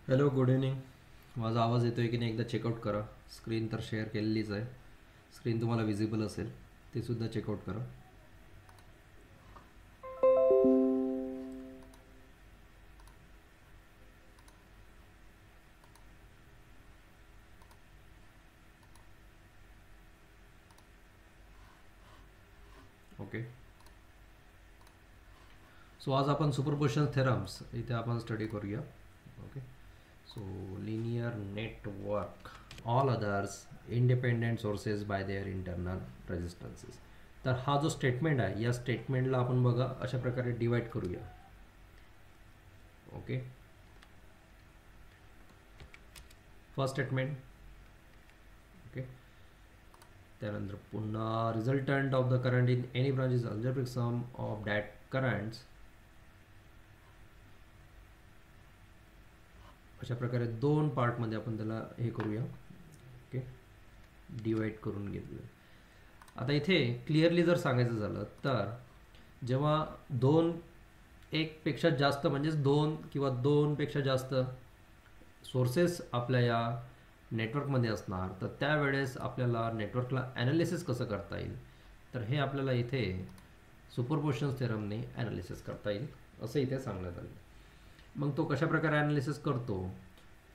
Hello, good evening. माझा आवाज येतोय की नाही एकदा चेकआउट करा. स्क्रीन तर शेअर केलेलीच आहे. स्क्रीन तुम्हाला विजिबल असेल, ते सुद्धा चेकआउट करा. ओके. सो आज आपण सुपरपोजिशन थेरम्स इथे आपण स्टडी करूया. Okay. So linear network all others independent sources by their internal resistances. तर हा जो स्टेटमेंट आहे, या स्टेटमेंटला आपण बघा अशा प्रकारे डिवाइड करूया. ओके. First statement. ओके. त्यानंतर पुन्हा resultant of the current in any branch is algebraic sum of that currents. अशा प्रकारे दोन पार्टमध्ये आपण त्याला हे करूया. ओके. डिवाइड करून घेतलं. आता इथे क्लिअरली जर सांगायचं झालं तर जेव्हा एकपेक्षा जास्त म्हणजेच दोन किंवा दोनपेक्षा जास्त सोर्सेस आपल्या या नेटवर्कमध्ये असणार, तर त्यावेळेस आपल्याला नेटवर्कला ॲनालिसिस कसं करता येईल, तर हे आपल्याला इथे सुपरपोजिशन थेरमने ॲनालिसिस करता येईल असं इथे सांगण्यात आलं. मग तो कशा प्रकारे ॲनालिसिस करतो,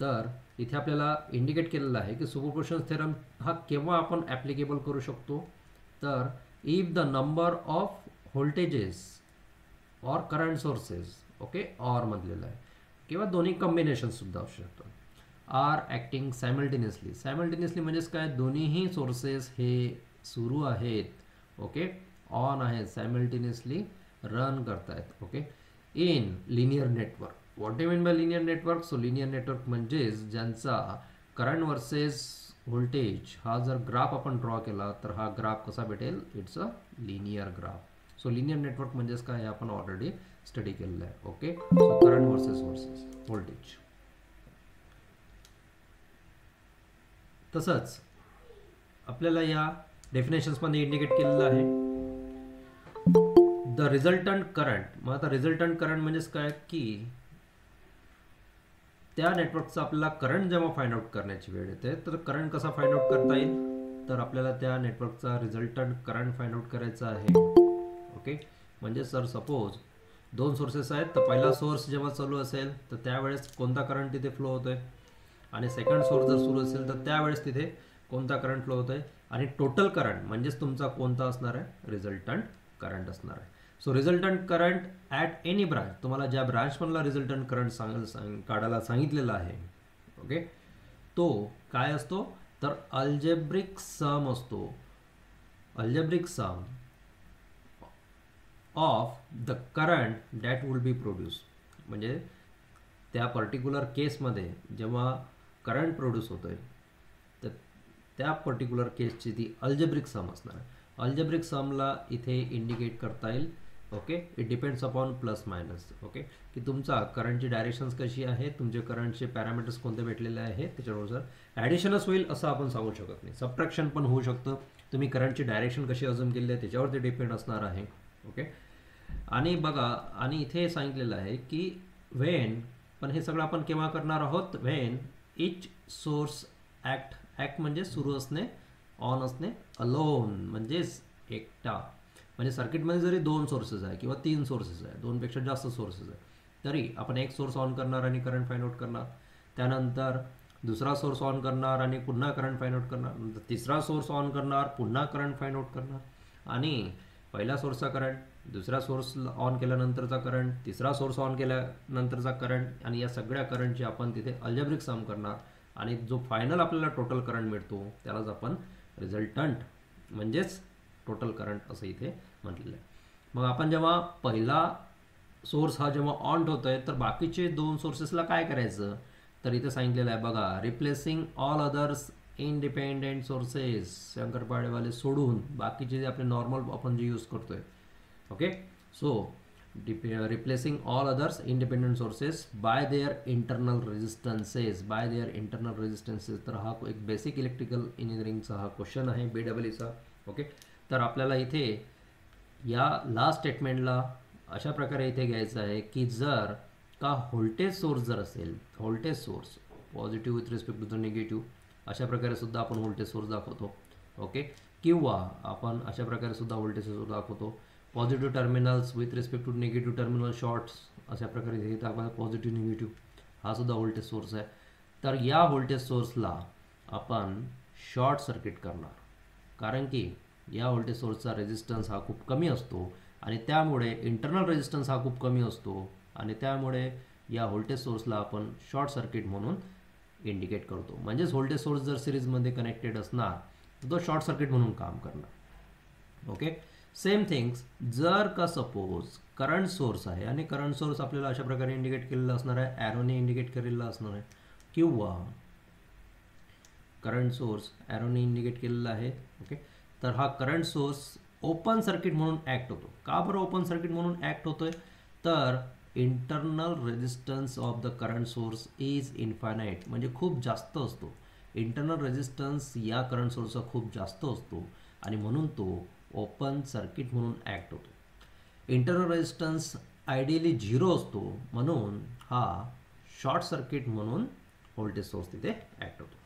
तर इथे आपल्याला इंडिकेट केलेलं आहे की सुपरपोजिशन थेरम हा केव्हा आपण ॲप्लिकेबल करू शकतो, तर if the number of voltages or current sources, okay, or मधलेलं आहे किंवा दोन्ही कॉम्बिनेशनसुद्धा असू शकतात, आर ॲक्टिंग सायमल्टेनियसली म्हणजेच काय, दोन्हीही सोर्सेस हे सुरू आहेत, ओके, ऑन आहेत, सायमल्टेनियसली रन करतायत. Okay. In linear network. What do mean by linear network? So linear network म्हणजेच ज्यांचा करंट वर्सेस व्होल्टेज हा जर ग्राफ आपण ड्रॉ केला तर हा ग्राफ कसा भेटेल, it's a linear graph. So linear network म्हणजेच काय हे आपण ऑलरेडी स्टडी केलेलं आहे. Okay. So current versus voltage. तसंच आपल्याला या डेफिनेशन्समध्ये इंडिकेट केलेलं आहे द रिझल्टंट करंट. मग आता रिझल्टंट करंट म्हणजेच काय की त्या नेटवर्कचा आपल्याला करंट जेव्हा फाइंड आउट करण्याची वेळ येते, तर करंट कसा फाइंड आउट करता येईल, तर आपल्याला त्या नेटवर्कचा रिझल्टंट करंट फाइंड आउट करायचा आहे. ओके. म्हणजे सर सपोज दोन सोर्सेस आहेत, तर पहिला सोर्स जेव्हा चालू असेल तर त्यावेळेस कोणता करंट तिथे फ्लो होतोय, आणि सेकंड सोर्स जर सुरू असेल तर त्यावेळेस तिथे कोणता करंट फ्लो होतोय, आणि टोटल करंट म्हणजेच तुमचा कोणता असणार आहे, रिझल्टंट करंट असणार आहे. So resultant current at any branch, तुम्हाला ज्या ब्रांचमधला रिझल्टंट करंट काढायला सांगितलेला आहे, ओके, तो काय असतो, तर अल्जेब्रिक सम असतो. Algebraic sum of the current that will be produce. म्हणजे त्या पर्टिक्युलर केसमध्ये जेव्हा करंट प्रोड्यूस होतोय, तर त्या पर्टिक्युलर केसची ती अल्जेब्रिक सम असणार आहे. अल्जेब्रिक समला इथे इंडिकेट करता येईल. Okay. It depends upon plus minus. Okay. की तुमचा करंटची डायरेक्शन्स कशी आहे, तुमचे करंटचे पॅरामीटर्स कोणते भेटलेले आहेत, त्याच्यानुसार ॲडिशनच होईल असं आपण सांगू शकत नाही. सबट्रॅक्शन पण होऊ शकतं. तुम्ही करंटची डायरेक्शन कशी अजून केली आहे त्याच्यावरती डिपेंड असणार आहे. ओके. आणि बघा, आणि इथे सांगितलेलं आहे की व्हेन, पण हे सगळं आपण केव्हा करणार आहोत, व्हेन इच सोर्स ॲक्ट म्हणजे सुरू असणे, ऑन असणे, अलोन म्हणजेच एकटा. म्हणजे सर्किटमध्ये जरी दोन सोर्सेस आहे किंवा तीन सोर्सेस आहे, दोनपेक्षा जास्त सोर्सेस आहे, तरी आपण एक सोर्स ऑन करणार आणि करंट फाइंड आउट करणार, त्यानंतर दुसरा सोर्स ऑन करणार आणि पुन्हा करंट फाइंड आउट करणार, नंतर तिसरा सोर्स ऑन करणार, पुन्हा करंट फाइंड आउट करणार, आणि पहिल्या सोर्सचा करंट, दुसऱ्या सोर्स ऑन केल्यानंतरचा करंट, तिसरा सोर्स ऑन केल्यानंतरचा करंट, आणि या सगळ्या करंटची आपण तिथे अल्जेब्रिक सम करणार, आणि जो फायनल आपल्याला टोटल करंट मिळतो त्यालाच आपण रिझल्टंट म्हणजेच टोटल करंट असं इथे म्हटलेलं आहे. मग आपण जेव्हा पहिला सोर्स हा जेव्हा ऑन होतोय, तर बाकीचे दोन सोर्सेसला काय करायचं, तर इथे सांगितलेलं आहे बघा, replacing all others independent sources, शंकरपाळेवाले सोडून बाकीचे जे आपले नॉर्मल आपण जे यूज करतोय. Okay. So replacing all others independent sources by their internal resistances, तर हा एक बेसिक इलेक्ट्रिकल इंजिनिअरिंगचा हा क्वेश्चन आहे, BEEचा. ओके. तर आपल्याला इथे या लास्ट स्टेटमेंटला अशा प्रकारे इथे घ्यायचं आहे की जर का व्होल्टेज सोर्स जर असेल, voltage source positive with respect to the negative, अशा प्रकारे सुद्धा आपण व्होल्टेज सोर्स दाखवतो. ओके, किंवा आपण अशा प्रकारे सुद्धा व्होल्टेज सोर्स दाखवतो. Positive terminals with respect to negative terminal shorts, अशा प्रकारे हे दाखवतो. पॉझिटिव्ह निगेटिव्ह हा सुद्धा व्होल्टेज सोर्स आहे. तर या व्होल्टेज सोर्सला आपण शॉर्ट सर्किट करणार, कारण की या व्होल्टेज सोर्सचा रेजिस्टन्स हा खूप कमी असतो आणि त्यामुळे इंटरनल रेजिस्टन्स हा खूप कमी असतो आणि त्यामुळे या व्होल्टेज सोर्सला आपण शॉर्ट सर्किट म्हणून इंडिकेट करतो. म्हणजेच व्होल्टेज सोर्स जर सिरीजमध्ये कनेक्टेड असणार तर तो शॉर्ट सर्किट म्हणून काम करणार. ओके, सेम थिंग्स जर का सपोज करंट सोर्स आहे आणि करंट सोर्स आपल्याला अशा प्रकारे इंडिकेट केलेला असणार आहे, ॲरोने इंडिकेट केलेला असणार आहे, किंवा करंट सोर्स ॲरोने इंडिकेट केलेला आहे. ओके, तर हा करंट सोर्स ओपन सर्किट म्हणून ॲक्ट होतो. का बरं ओपन सर्किट म्हणून ॲक्ट होतोय? तर internal resistance of the current source is infinite, म्हणजे खूप जास्त असतो. इंटरनल रेजिस्टन्स या करंट सोर्सचा खूप जास्त असतो आणि म्हणून तो ओपन सर्किट म्हणून ॲक्ट होतो. इंटरनल रेजिस्टन्स आयडियली 0 असतो, म्हणून हा शॉर्ट सर्किट म्हणून व्होल्टेज सोर्स तिथे ॲक्ट होतो.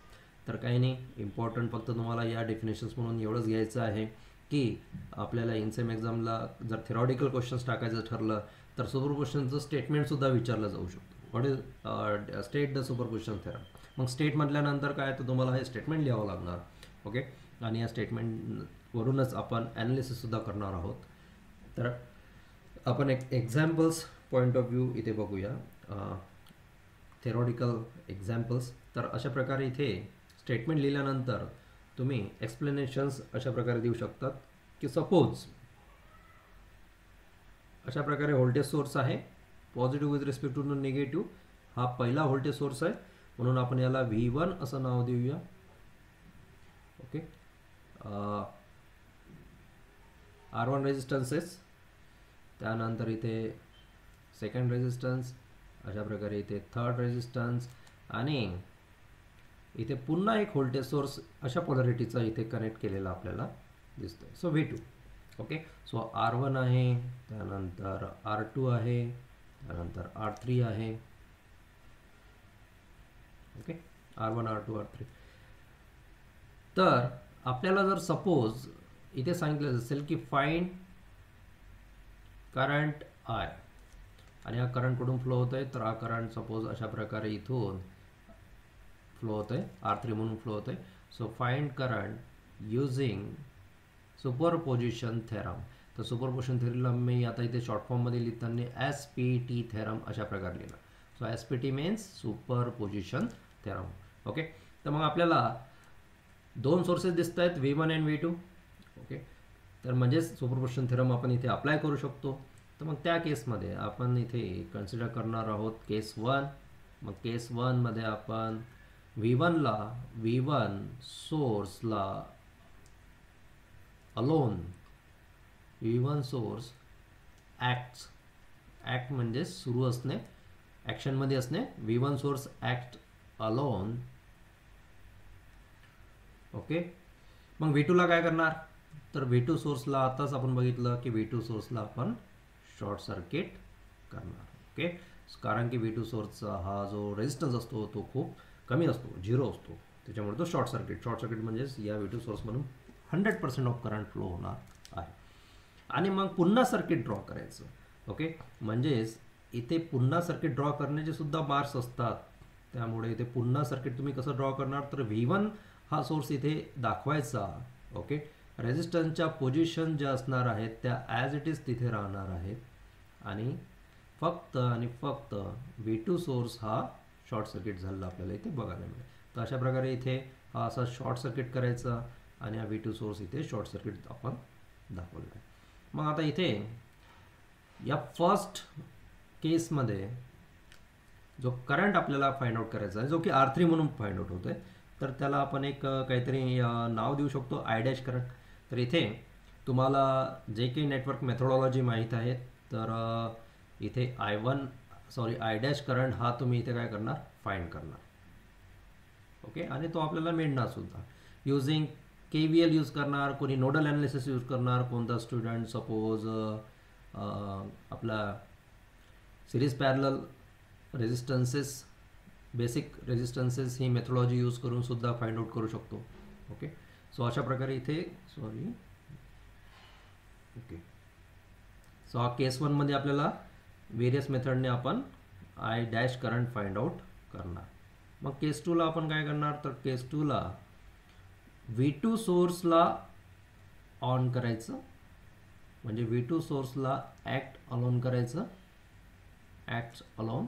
तर काही नाही, इम्पॉर्टंट फक्त तुम्हाला या डेफिनेशन्स म्हणून एवढंच घ्यायचं आहे की आपल्याला इनसेम एक्झामला जर थेरॉटिकल क्वेश्चन्स टाकायचं ठरलं तर सुपरपोजिशनचं स्टेटमेंटसुद्धा विचारलं जाऊ शकतो. What is state the superposition theorem. मग स्टेट म्हटल्यानंतर काय, तर तुम्हाला हे स्टेटमेंट लिहावं लागणार. ओके, आणि या स्टेटमेंटवरूनच आपण ॲनालिसिससुद्धा करणार आहोत. तर आपण एक एक्झाम्पल्स पॉईंट ऑफ व्ह्यू इथे बघूया, थेरॉटिकल एक्झाम्पल्स. तर अशा प्रकारे इथे स्टेटमेंट लिहिल्यानंतर तुम्ही एक्सप्लेनेशन्स अशा प्रकारे देऊ शकतात की सपोज अशा प्रकारे व्होल्टेज सोर्स आहे, positive with respect to negative, हा पहिला व्होल्टेज सोर्स आहे म्हणून आपण याला V1 असं नाव देऊया. ओके, R1 रेजिस्टन्सेस, त्यानंतर इथे सेकंड रेजिस्टन्स, अशा प्रकारे इथे थर्ड रेजिस्टन्स आणि इथे पुन्हा एक व्होल्टेज सोर्स अशा पोलॅरिटीचा इथे कनेक्ट केलेला आपल्याला दिसतोय. So V2. Okay, so R1 आहे, त्यानंतर R2 आहे, त्यानंतर R3 आहे. Okay, R1 R2 R3. तर आपल्याला जर सपोज इथे सांगितलं असेल की फाइंड करंट I आणि हा करंट कुठून फ्लो होत आहे, तर हा करंट सपोज अशा प्रकारे इथून फ्लो होत आहे, R3 म्हणून फ्लो होत आहे. So find current using superposition theorem. तर सुपरपोजिशन थेरमला मी आता इथे शॉर्ट फॉर्ममध्ये लिहिताना SPT थेरम अशा प्रकारे लिहिला. So SPT means superposition theorem. Okay, तर मग आपल्याला दोन सोर्सेस दिसत आहेत, V1 आणि V2. ओके, तर म्हणजेच सुपरपोजिशन थेरम आपण इथे अप्लाय करू शकतो. तर मग त्या केसमध्ये आपण इथे कन्सिडर करणार आहोत केस 1. मग केस 1 मध्ये आपण V1ला V1 सोर्सला अलोन, V1 सोर्स ॲक्ट म्हणजे सुरू असणे, ॲक्शनमध्ये असणे. V1 source act alone. Okay, मग V2ला काय करणार, तर V2 सोर्सला आताच आपण बघितलं की V2 सोर्सला आपण शॉर्ट सर्किट करणार. ओके, कारण की V2 सोर्सचा हा जो रेजिस्टन्स असतो तो खूप कमी असतो, 0 असतो, त्याच्यामुळे तो शॉर्ट सर्किट म्हणजेच या V2 सोर्समधून 100% ऑफ करंट फ्लो होणार आहे. आणि मग पुन्हा सर्किट ड्रॉ करायचं. ओके, म्हणजेच इथे पुन्हा सर्किट ड्रॉ करण्याचे सुद्धा मार्क्स असतात. त्यामुळे इथे पुन्हा सर्किट तुम्ही कसं ड्रॉ करणार, तर V1 हा सोर्स इथे दाखवायचा. ओके, रेजिस्टन्सच्या पोझिशन ज्या असणार आहेत त्या ॲज इट इज तिथे राहणार आहेत आणि फक्त V2 सोर्स हा शॉर्ट सर्किट झालेला आपल्याला इथे बघायला मिळेल. तर अशा प्रकारे इथे हा असा शॉर्ट सर्किट करायचा आणि हा V2 सोर्स इथे शॉर्ट सर्किट आपण दाखवलेला आहे. मग आता इथे या फर्स्ट केसमध्ये जो करंट आपल्याला फाइंड आउट करायचा आहे, जो की R3 म्हणून फाइंड आउट होतोय, तर त्याला आपण एक काहीतरी नाव देऊ शकतो, I' करंट. तर इथे तुम्हाला जे काही नेटवर्क मेथोडॉलॉजी माहीत आहे, तर इथे I' करंट हा तुम्ही इथे काय करणार, फाइंड करणार. ओके, आणि तो आपल्याला मिळणार सुद्धा युजिंग KVL यूज करणार, कोणी नोडल ॲनालिसिस यूज करणार, कोणता स्टुडंट सपोज आपला सिरीज पॅरलल रेजिस्टन्सेस, बेसिक रेजिस्टन्सेस ही मेथोडॉलॉजी यूज करून सुद्धा फाइंड आउट करू शकतो. ओके, सो अशा प्रकारे इथे ओके, सो हा केस 1 मध्ये आपल्याला वेरियस मेथडने आपण I dash current find out करणार. मग केस 2 ला आपण काय करणार, तर केस 2 ला V2 सोर्सला ऑन करायचं, म्हणजे V2 सोर्सला ॲक्ट अलोन करायचं, act alone.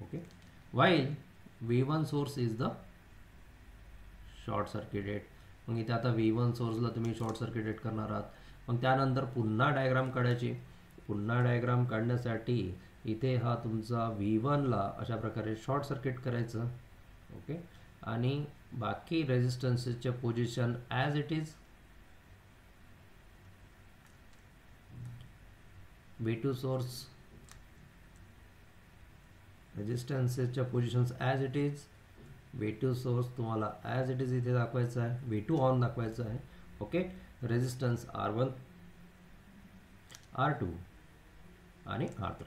Okay, while V1 source is the short circuited. मग इथे आता V1 सोर्सला तुम्ही शॉर्ट सर्किटेड करणार आहात. मग त्यानंतर पुन्हा डायग्राम काढायची. पुन्हा डायग्राम काढण्यासाठी इथे हा तुमचा V1 ला अशा प्रकारे शॉर्ट सर्किट करायचं. ओके, आणि बाकी रेजिस्टन्सेसचे position as it is, V2 source रेजिस्टन्सेसच्या positions as it is, V2 source तुम्हाला ॲज इट इज इथे दाखवायचा आहे, V2 ऑन दाखवायचा आहे. ओके, रेजिस्टन्स R1, R2 आणि R3.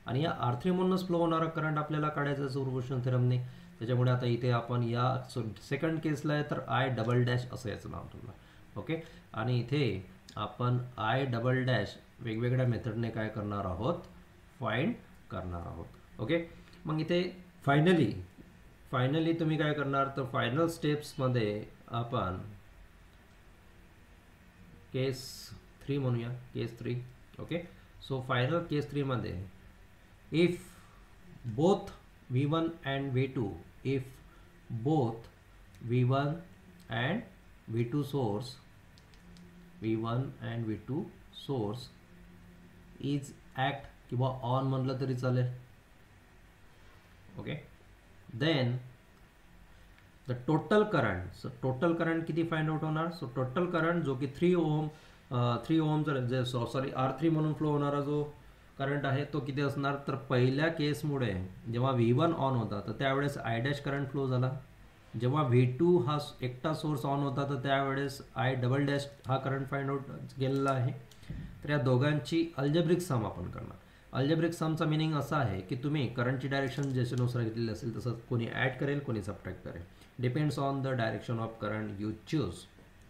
आणि या R3 म्हणूनच फ्लो होणारा करंट आपल्याला काढायचा सुपरपोजिशन थेरमने. त्याच्यामुळे आता इथे आपण या सेकंड केसला आहे तर आय डबल डॅश असं याचं नाव ठेवलं. ओके, आणि इथे आपण आय डबल डॅश वेगवेगळ्या मेथडने काय करणार आहोत, फाइंड करणार आहोत. ओके, मग इथे फायनली तुम्ही काय करणार, तर फायनल स्टेप्समध्ये आपण केस 3 म्हणूया, केस 3. ओके, सो फायनल केस 3 मध्ये if both V1 and V2, if both V1 and V2 source is act किंवा ऑन म्हणलं तरी चालेल. Okay, then the total current, so total current किती फाइंड आउट होणार, सो टोटल करंट जो की 3 ओहमचा सॉरी R3 म्हणून फ्लो होणारा जो करंट आहे तो किती असणार, तर पहिल्या केसमुळे जेव्हा V1 ऑन होता तर त्यावेळेस आय डॅश करंट फ्लो झाला. जेव्हा V2 हा एकटा सोर्स ऑन होता तर त्यावेळेस आय डबल डॅश हा करंट फाइंड आउट केलेला आहे. तर या दोघांची अल्जेब्रिक सम आपण करणार. अल्जेब्रिक समचा मिनिंग असा आहे की तुम्ही करंटची डायरेक्शन ज्याच्यानुसार घेतलेली असेल तसं कोणी ॲड करेल, कोणी सबट्रॅक्ट करेल, depends on the direction of current you choose.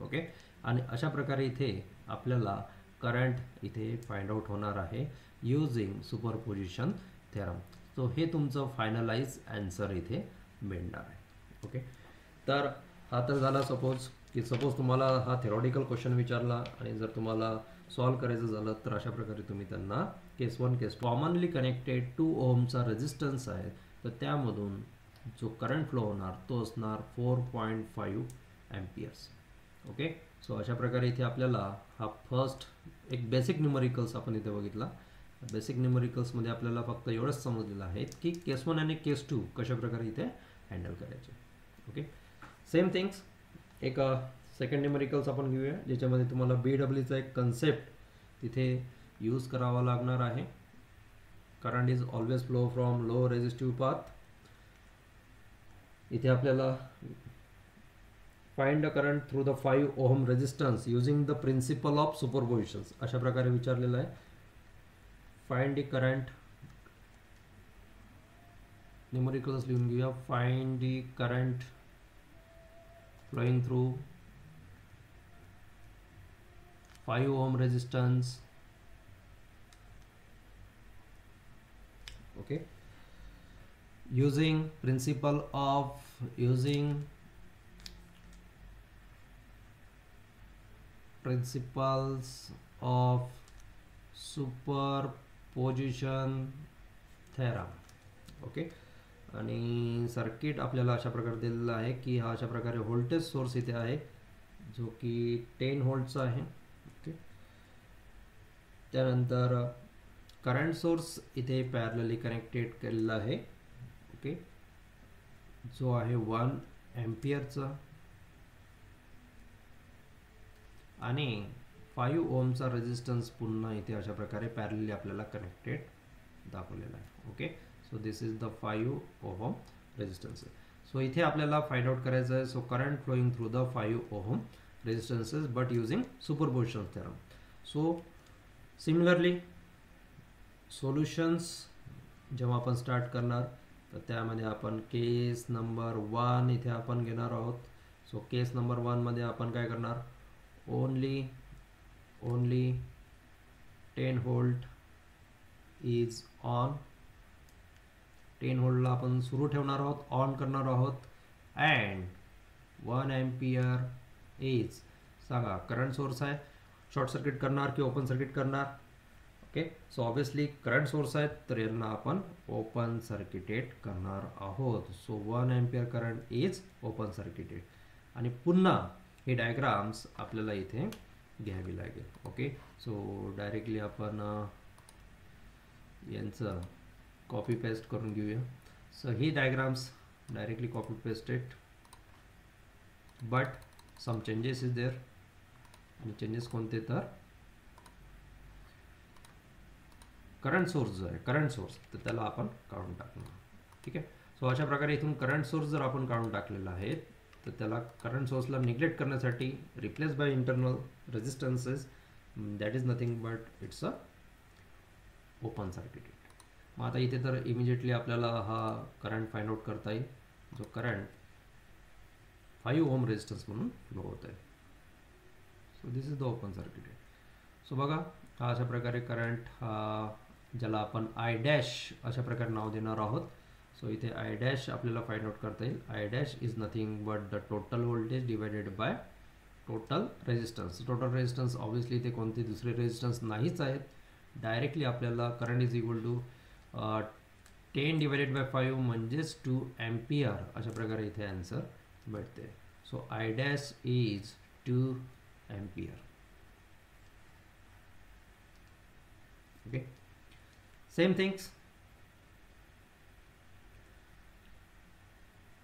Okay, आणि अशा प्रकारे इथे आपल्याला करंट इथे फाइंड आउट होणार आहे यूजिंग सुपरपोजिशन थेरम. सो हे तुमचं फायनलाइज आन्सर इथे मिळणार आहे. ओके, तर हा तर झाला सपोज तुम्हाला हा थेरॉटिकल क्वेश्चन विचारला आणि जर तुम्हाला सॉल्व करायचं झालं तर अशा प्रकारे तुम्ही त्यांना केस 1 केस कॉमनली कनेक्टेड 2 ओहमचा रेजिस्टन्स आहे तर त्यामधून जो करंट फ्लो होणार तो असणार 4.5 एम्पियर्स. ओके, सो अशा प्रकारे इथे आपल्याला हा फर्स्ट एक बेसिक न्यूमरिकल्स आपण इथे बघितला. बेसिक न्यूमरिकल्समध्ये आपल्याला फक्त एवढंच समजलेलं आहे की केस 1 आणि केस 2 कशा प्रकारे इथे हँडल करायचे. ओके, सेम थिंग्स एक सेकंड न्यूमरिकल्स आपण घेऊया ज्याच्यामध्ये तुम्हाला BWचा एक कन्सेप्ट तिथे यूज करावा लागणार आहे. Current is always flow from low resistive path. इथे आपल्याला find the current through the 5 ohm resistance using the principle of superpositions अशा प्रकारे विचारलेलं आहे. फाइंड द करंट, न्यूमरिकल्स लिहून घेऊया. Find the current flowing through 5 ohm resistance. Okay, using principles of superposition theorem. Okay, आणि circuit आपल्याला अशा प्रकारे दिलेला आहे की हा अशा प्रकारे व्होल्टेज सोर्स इथे आहे जो की 10 व्होल्टचा आहे. ओके, त्यानंतर करंट सोर्स इथे पॅरलली कनेक्टेड केलेला आहे. ओके, जो आहे 1 एम्पियरचा आणि 5 ओहमचा रेजिस्टन्स पुन्हा इथे अशा प्रकारे पॅरलली आपल्याला कनेक्टेड दाखवलेला आहे. Okay, so this is the 5 ohm resistance. So इथे आपल्याला फाइंड आउट करायचं आहे so current flowing through the 5 ohm resistances but using superposition theorem. So similarly solutions जेव्हा आपण स्टार्ट करणार तर त्यामध्ये आपण केस नंबर 1 इथे आपण घेणार आहोत. सो केस नंबर 1 मध्ये आपण काय करणार, ओनली 10 व्होल्ट इज ऑन. 10 व्होल्टला आपण सुरू ठेवणार आहोत, ऑन करणार आहोत. अँड 1 एम्पियर इज, सांगा करंट सोर्स आहे, शॉर्ट सर्किट करणार की ओपन सर्किट करणार. Okay, so obviously current source आहेत तर यांना आपण ओपन सर्किटेड करणार आहोत. So 1 ampere current is open circuited. आणि पुन्हा हे डायग्राम्स आपल्याला इथे घ्यावी लागेल. ओके, सो डायरेक्टली आपण यांचं कॉपी पेस्ट करून घेऊया. सो ही diagrams directly copy pasted, but some changes is there. आणि चेंजेस कोणते तर करंट सोर्स जो आहे, करंट सोर्स, तर त्याला आपण काढून टाकणार. ठीक आहे, सो अशा प्रकारे इथून करंट सोर्स जर आपण काढून टाकलेला आहे तर त्याला करंट सोर्सला निग्लेक्ट करण्यासाठी replace by internal resistances, that is nothing but it's a open circuited. मग आता इथे तर इमिजिएटली आपल्याला हा करंट फाइंड आउट करता येईल, जो करंट 5 ओम रेजिस्टन्स म्हणून फ्लो होत आहे. So this is the open circuited. So बघा, हा अशा प्रकारे करंट, हा ज्याला आपण आय डॅश अशा प्रकारे नाव देणार आहोत. सो इथे आय डॅश आपल्याला फाइंड आउट करता येईल. I dash is nothing but the total voltage divided by total resistance. Total resistance obviously इथे कोणते दुसरे रेजिस्टन्स नाहीच आहेत. डायरेक्टली आपल्याला current is equal to 10 divided by 5 म्हणजेच 2 एम्पियर अशा प्रकारे इथे आन्सर भेटते. So I dash is 2 ampere. Okay, same things.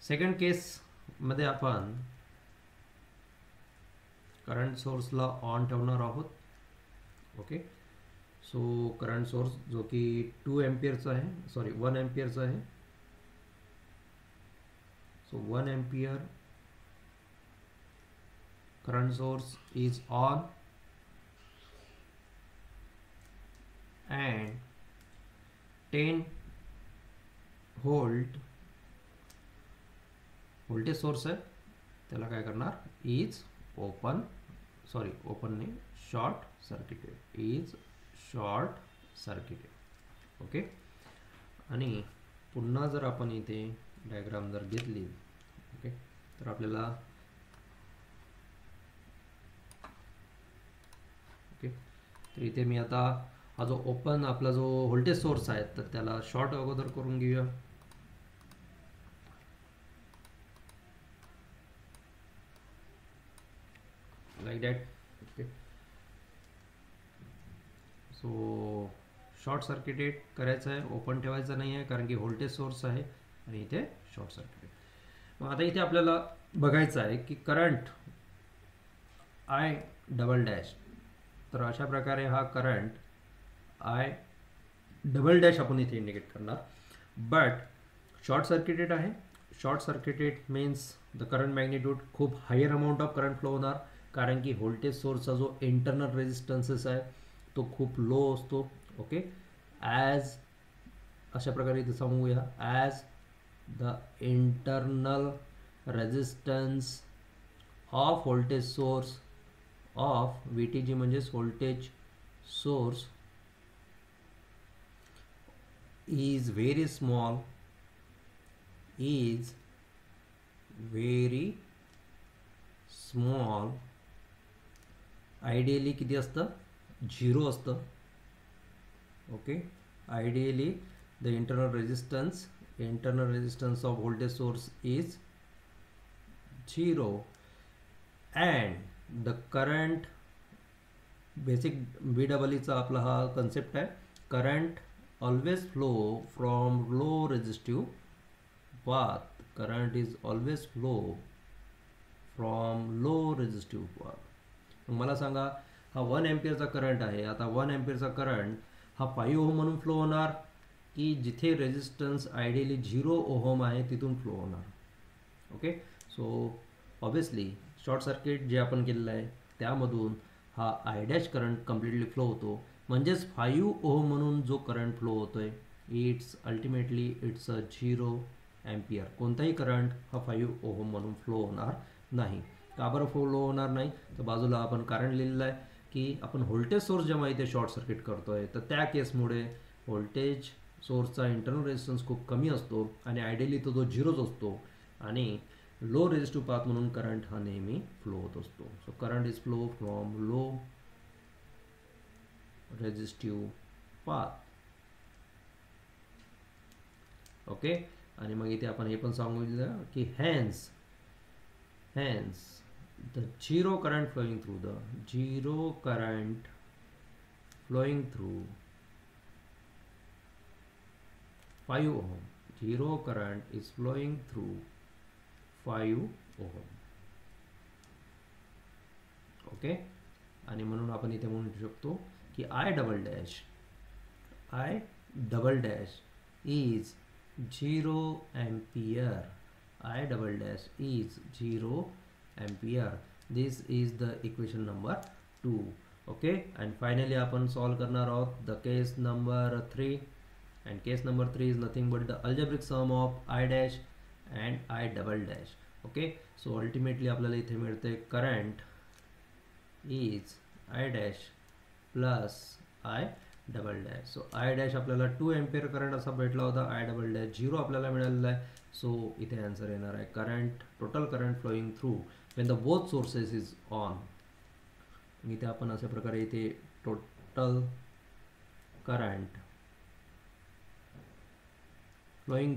Second case मध्ये आपण करंट सोर्सला ऑन ठेवणार आहोत. ओके, सो करंट सोर्स जो की 2 एम्पियरचा आहे, सॉरी 1 एम्पियरचा आहे. So 1 ampere current source is on and 10 volt voltage source आहे, त्याला काय करणार, इज ओपन, सॉरी ओपन नाही, short circuited, is short circuited. Okay, आणि पुन्हा जर आपण इथे डायग्राम जर घेतली, ओके, तर आपल्याला ओके, तर इथे मी आता हा जो ओपन आपला जो व्होल्टेज सोर्स आहे तर त्याला शॉर्ट अगोदर करून घेऊया. Like that. Okay, so short circuited करायचं आहे, ओपन ठेवायचं नाही आहे कारण की व्होल्टेज सोर्स आहे आणि इथे शॉर्ट सर्किटेड. मग आता इथे आपल्याला बघायचं आहे की करंट आय डबल डॅश, तर अशा प्रकारे हा करंट आय डबल डॅश आपण इथे इंडिकेट करणार. बट शॉर्ट सर्किटेड आहे. Short circuited means the current magnitude खूप higher amount of current flow होणार कारण की व्होल्टेज सोर्सचा जो इंटरनल रेजिस्टन्सेस आहे तो खूप लो असतो. ओके, ॲज अशा प्रकारे इथे सांगूया, as the internal resistance of voltage source of VTG म्हणजेच voltage source is very small, is very small. Ideally किती असतं, 0 असतं. Okay, ideally the internal resistance of voltage source is 0 and the current, basic BEEचा आपला हा concept आहे. Current always flow from low resistive path. Current is always flow from low resistive path. मला सांगा, हा 1 एम्पियरचा करंट आहे. आता 1 एम्पियरचा करंट हा 5 ओहम म्हणून फ्लो होणार की जिथे रेजिस्टन्स आयडियली 0 ओहम आहे तिथून फ्लो होणार. Okay, so obviously short circuit जे आपण केलेलं आहे त्यामधून हा I dash current completely flow होतो. म्हणजेच 5 ओहम म्हणून जो करंट फ्लो होतोय it's ultimately it's a 0 ampere. कोणताही करंट हा 5 ओहम म्हणून फ्लो होणार नाही. का बरं फ्लो होणार नाही? तर बाजूला आपण कारण लिहिलेलं आहे की आपण व्होल्टेज सोर्स जेव्हा इथे शॉर्ट सर्किट करतोय तर त्या केसमुळे व्होल्टेज सोर्सचा इंटरनल रेजिस्टन्स खूप कमी असतो आणि आयडियली तो 0च असतो आणि लो रेजिस्टिव्ह पाथ म्हणून करंट हा नेहमी फ्लो होत असतो. So current is flow from low resistive path. Okay. आणि मग इथे आपण हे पण सांगू दिलं की hence the zero current flowing through 5 ohm. Zero current is flowing through 5 ohm. Okay. आणि म्हणून आपण इथे म्हणू शकतो की I double dash is 0 ampere. I double dash is 0 ampere. This is the equation number 2. Okay. And finally आपण solve करणार आहोत the case number 3. And case number 3 is nothing but the algebraic sum of I dash and I double dash. Okay. So ultimately आपल्याला इथे मिळते current is I dash plus I double dash. So I dash आपल्याला 2 ampere current असा भेटला होता. I double dash 0 आपल्याला मिळालेला आहे. सो इथे आन्सर येणार आहे current, total current flowing through Wien the both sources is on. इथे आपण अशा प्रकारे इथे total current flowing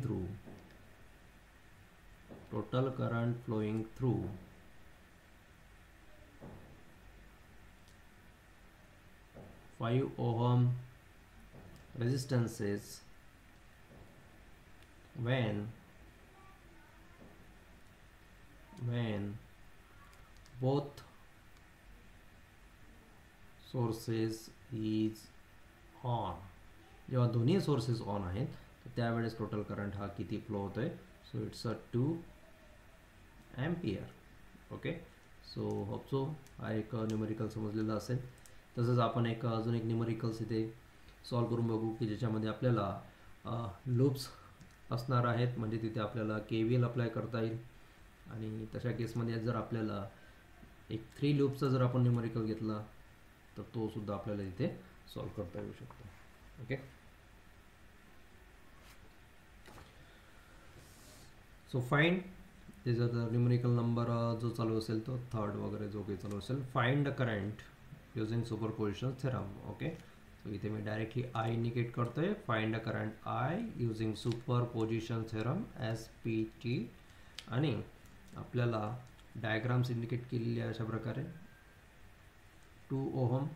through 5 ohm resistances when both sources is on. जेव्हा दोन्ही सोर्सेस ऑन आहेत तर त्यावेळेस टोटल करंट हा किती फ्लो होतोय? So it's a 2 ampere. Okay. So hope so हा एक न्यूमेरिकल समजलेला असेल. तसंच आपण अजून एक न्यूमेरिकल्स इथे सॉल्व करून बघू की ज्याच्यामध्ये आपल्याला लूप्स असणार आहेत. म्हणजे तिथे आपल्याला KVL अप्लाय करता येईल आणि तशा केसमध्ये जर आपल्याला एक 3 लूपचा जर आपण न्यूमेरिकल घेतला तर तो सुद्धा आपल्याला इथे सॉल्व करता येऊ शकतो. ओके. सो फाइंड त्याचा न्यूमेरिकल नंबर जो चालू असेल तो 3rd वगैरे जो काही चालू असेल. Find the current using superposition theorem. Okay. So इथे मी डायरेक्टली I इंडिकेट करतोय. Find the current I using superposition theorem SPT. आणि आपल्याला डायग्राम्स इंडिकेट केलेली आहे अशा प्रकारे 2 ओहम,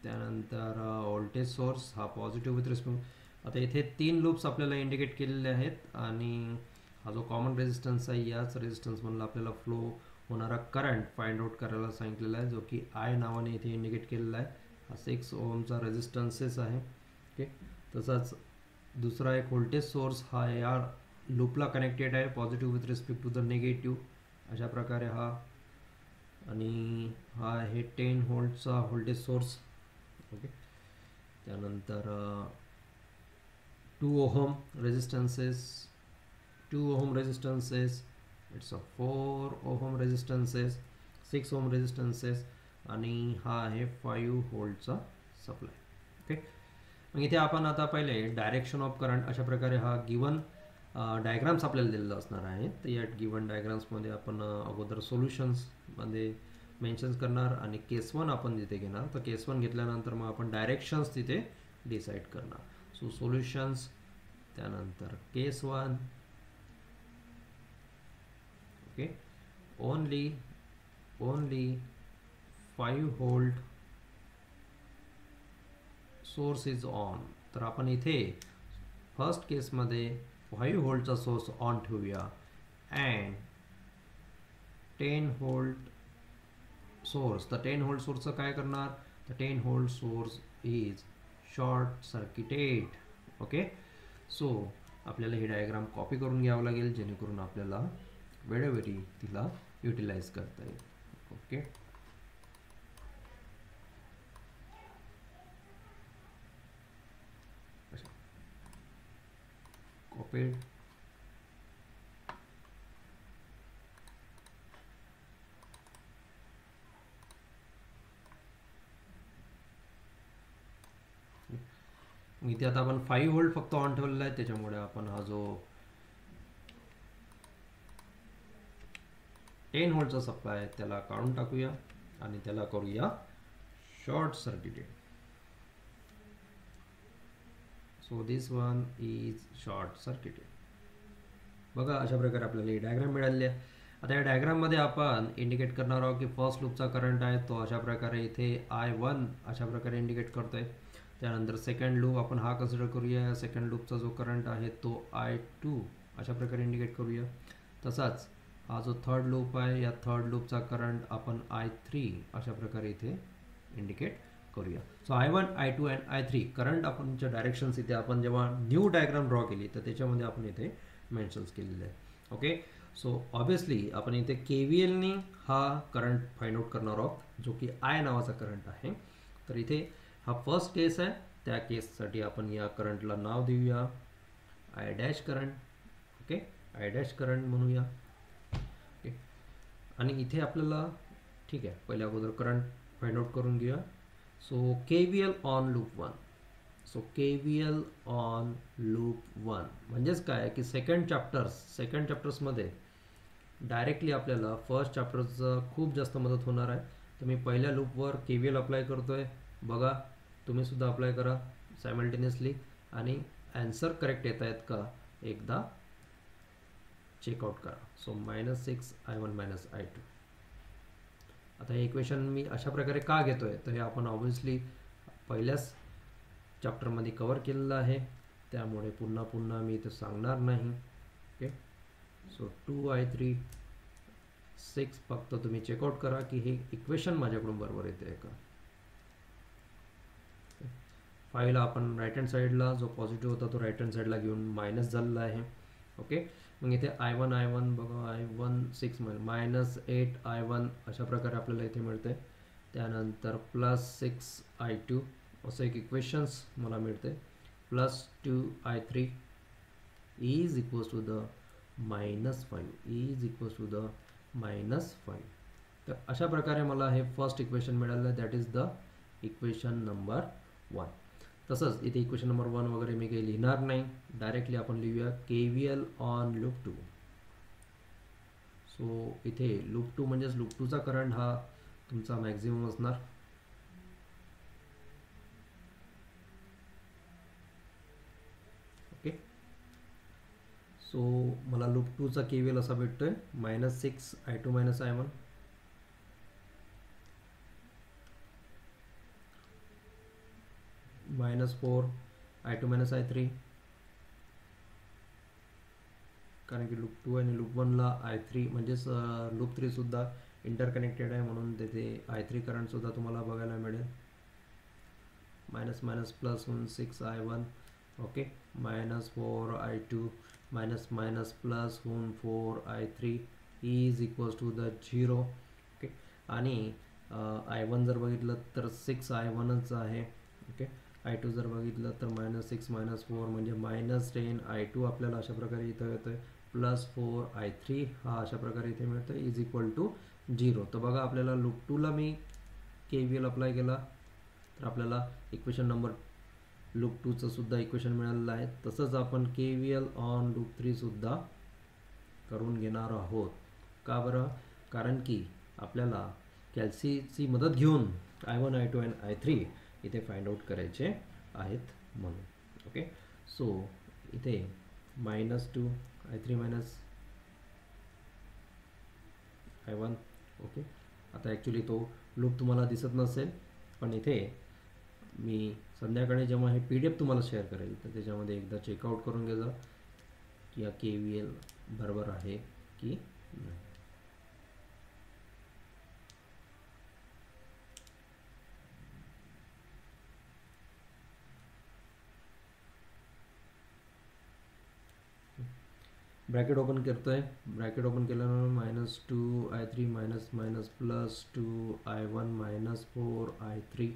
त्यानंतर व्होल्टेज सोर्स हा पॉझिटिव्ह विथ रिस्पेक्ट. आता इथे 3 लूप्स आपल्याला इंडिकेट केलेले आहेत आणि हा जो कॉमन रेजिस्टन्स आहे याच रेजिस्टन्समधला आपल्याला फ्लो होणारा करंट फाइंड आउट करायला सांगितलेला आहे जो की I नावाने इथे इंडिकेट केलेला आहे. हा 6 ओहमचा रेजिस्टन्सेस आहे. ओके. तसाच दुसरा एक व्होल्टेज सोर्स हा या लूपला कनेक्टेड आहे positive with respect to the negative अशा प्रकारे हा. आणि हा आहे 10 व्होल्टचा व्होल्टेज सोर्स. ओके. त्यानंतर 2 ohm resistances, it's a 4 ohm resistances, 6 ohm resistances आणि हा आहे 5 व्होल्टचा सप्लाय. ओके. मग इथे आपण आता पहिले डायरेक्शन ऑफ करंट अशा प्रकारे हा गिवन डायग्राम्स आपल्याला दिलेला असणार आहे. तर या गिवन डायग्राम्समध्ये आपण अगोदर सोल्युशन्समध्ये मेन्शन करणार आणि केस 1 आपण तिथे घेणार. तर केस 1 घेतल्यानंतर मग आपण डायरेक्शन्स तिथे डिसाईड करणार. सो सोल्युशन्स, त्यानंतर केस 1. Okay. Only 5 volt source is on. तर आपण इथे फर्स्ट केसमध्ये 5 व्होल्टचा सोर्स ऑन ठेवूया अँड 10 व्होल्ट सोर्स. तर 10 व्होल्ट सोर्सचं काय करणार? तर 10 volt source is short circuited. Okay. So आपल्याला ही डायग्राम कॉपी करून घ्यावं लागेल जेणेकरून आपल्याला वेळोवेळी तिला युटिलाइज करता येईल. ओके, कॉपीड, इथे आता आपण 5 व्होल्ट फक्त ऑन ठेवलेला आहे, त्याच्यामुळे आपण हा जो 10 व्होल्टचा सप्लाय आहे त्याला काढून टाकूया आणि त्याला करूया short circuited. So this one is short circuited. बघा अशा प्रकारे आपल्याला ही डायग्राम मिळाली आहे. आता या डायग्राममध्ये आपण इंडिकेट करणार आहोत की फर्स्ट लूपचा करंट आहे तो अशा प्रकारे इथे I1 अशा प्रकारे इंडिकेट करतोय. त्यानंतर सेकंड लूप आपण हा कन्सिडर करूया. सेकंड लूपचा जो करंट आहे तो I2 अशा प्रकारे इंडिकेट करूया. तसाच हा जो थर्ड लूप आहे या थर्ड लूपचा करंट आपण I3 अशा प्रकारे इथे इंडिकेट करूया. So I1, I2 and I3 current आपणच्या डायरेक्शन्स इथे आपण जेव्हा न्यू डायग्राम ड्रॉ केली तर त्याच्यामध्ये आपण इथे मेन्शन्स केलेले आहे. ओके, सो ऑब्वियसली आपण इथे KVLनी हा करंट फाइंड आउट करणार आहोत जो की I नावाचा करंट आहे. तर इथे हा फर्स्ट केस आहे, त्या केससाठी आपण या करंटला नाव देऊया I dash current. Okay, I dash current म्हणूया. ओके, आणि इथे आपल्याला ठीक आहे पहिले अगोदर करंट फाइंड आउट करून घेऊया. So KVL on loop 1. So KVL on loop 1 म्हणजेच काय की सेकंड चॅप्टर्समध्ये डायरेक्टली आपल्याला फर्स्ट चॅप्टरचं खूप जास्त मदत होणार आहे. तर मी पहिल्या लूपवर KVL अप्लाय करतोय. बघा तुम्ही सुद्धा अप्लाय करा सायमल्टेनियसली आणि आन्सर करेक्ट येत आहेत का एकदा चेकआउट करा. So -6 I1 - I2. आता हे इक्वेशन मी अशा प्रकारे का घेतोय तर हे आपण ऑब्वियसली पहिल्याच चॅप्टरमध्ये कव्हर केलेलं आहे, त्यामुळे पुन्हा पुन्हा मी इथे सांगणार नाही. ओके, सो 2I3 6 फक्त तुम्ही चेकआउट करा की हे इक्वेशन माझ्याकडून बरोबर येते का. 5 ला आपण राईट हँड साईडला जो पॉझिटिव्ह होता तो राईट हँड साईडला घेऊन मायनस झालेला आहे. ओके, मग इथे I1 बघा I1 6 -8 I1 अशा प्रकारे आपल्याला इथे मिळते. त्यानंतर +6 I2 असं एक इक्वेशन्स मला मिळते. +2 I3 is equals to the -5 is equals to the -5. तर अशा प्रकारे मला हे फर्स्ट इक्वेशन मिळालं, that is the equation number 1. तसंच इथे इक्वेशन नंबर 1 वगैरे मी काही लिहिणार नाही, डायरेक्टली आपण लिहूया KVL ऑन लूप 2. सो इथे लूप 2 म्हणजेच लूप 2चा करंट हा तुमचा मॅक्झिमम असणार. ओके, सो मला लूप 2चा KVL असा भेटतोय -6 I2 - I1 -4 I2 - I3. कारण की लूप 2 आणि लूप 1 ला I3 म्हणजेच लूप 3 सुद्धा इंटरकनेक्टेड आहे, म्हणून तिथे I3 करंट सुद्धा तुम्हाला बघायला मिळेल. मायनस प्लस होऊन 6 I1. Okay, -4 I2 minus plus होऊन 4 I3 is equals to the 0. Okay, आणि I1 जर बघितलं तर 6 I1च आहे. ओके, I2 जर बघितलं तर -6 - 4 म्हणजे -10 I2 आपल्याला अशा प्रकारे इथं येतोय. +4 I3 हा अशा प्रकारे इथे मिळतो इज इक्वल टू 0. तर बघा आपल्याला लूप 2 ला मी KVL अप्लाय केला तर आपल्याला इक्वेशन नंबर लूप 2चं सुद्धा इक्वेशन मिळालेलं आहे. तसंच आपण KVL ऑन लूप 3 सुद्धा करून घेणार आहोत. का बरं? कारण की आपल्याला कॅल्सीची मदत घेऊन I1, I2 आणि I3 इथे फाइंड आउट करायचे आहेत म्हणून. ओके, सो इथे -2 I3 -I1. ओके, आता ॲक्च्युली तो लूप तुम्हाला दिसत नसेल, पण इथे मी संध्याकाळी जेव्हा हे PDF तुम्हाला शेअर करेल तर त्याच्यामध्ये एकदा चेकआउट करून घ्या की हा KVL बरोबर आहे की नाही. ब्रॅकेट ओपन करतोय, ब्रॅकेट ओपन केल्यानंतर -2 I3 minus minus plus 2 I1 minus 4 I3